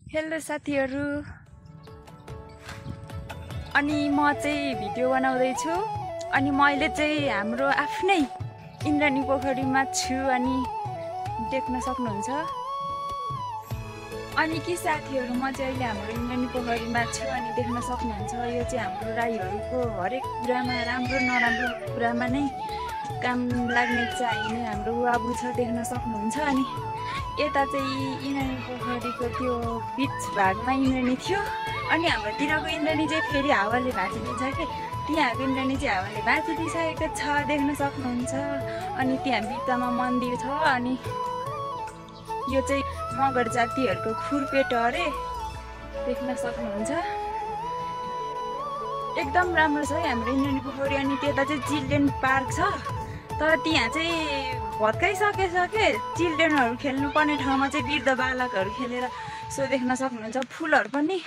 Hello साथीहरु, अनि म चाहिँ भिडियो बनाउँदै छु। अनि मैले चाहिँ हाम्रो आफ्नै इन्द्राणी पोखरीमा छु अनि देख्न सक्नुहुन्छ। अनि के साथीहरु, म चाहिँ अहिले हाम्रो इन्द्राणी पोखरीमा छु अनि देख्न सक्नुहुन्छ। यो चाहिँ हाम्रो राईहरुको हरेक कुरामा, राम्रो नराम्रो कुरामा नै काम लाग्ने चाहिने हाम्रो बाबु छ, देख्न सक्नुहुन्छ। अनि यता चाहिँ इन्द्राणी पोखरीको त्यो बीच भागमा इन्द्राणी थियो अनि हाम्रोतिरको इन्द्राणी चाहिँ फेरि हावाले भाँचिदिन्छ के। त्यहाँको इन्द्राणी चाहिँ हावाले भाँचिदिइसकेको छ, देख्न सक्नुहुन्छ। अनि त्यहाँ भित्तामा मन्दिर छ अनि यो चाहिँ मगर जातिहरूको खुरपेट अरे, देख्न सक्नुहुन्छ। एकदम राम्रो छ है हाम्रो इन्द्राणी पोखरी। अनि त्यता चाहिँ चिल्ड्रेन पार्क छ, तर त्यहाँ चाहिँ भत्काइसकेछ के। चिल्ड्रेनहरू खेल्नुपर्ने ठाउँमा चाहिँ वृद्ध बालकहरू खेलेर, सो देख्न सक्नुहुन्छ। फुलहरू पनि